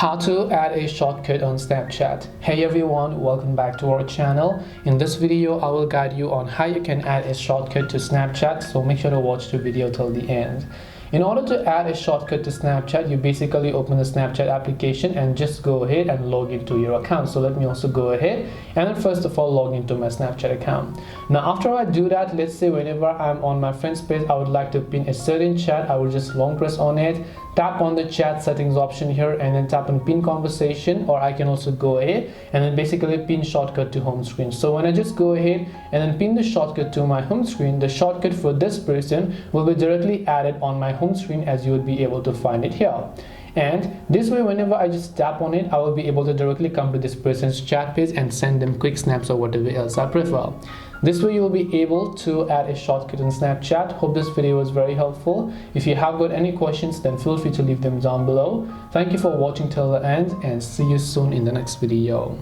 How to add a shortcut on Snapchat. Hey everyone, welcome back to our channel. In this video, I will guide you on how you can add a shortcut to Snapchat, so make sure to watch the video till the end. In order to add a shortcut to Snapchat, you basically open the Snapchat application and just go ahead and log into your account. So let me also go ahead and then first of all log into my Snapchat account. Now after I do that, let's say whenever I'm on my friend's page, I would like to pin a certain chat. I will just long press on it, tap on the chat settings option here and then tap on pin conversation, or I can also go ahead and then basically pin shortcut to home screen. So when I just go ahead and then pin the shortcut to my home screen, the shortcut for this person will be directly added on my home screen, as you would be able to find it here. And this way, whenever I just tap on it, I will be able to directly come to this person's chat page and send them quick snaps or whatever else I prefer. This way you will be able to add a shortcut in Snapchat. Hope this video was very helpful. If you have got any questions, then feel free to leave them down below. Thank you for watching till the end and see you soon in the next video.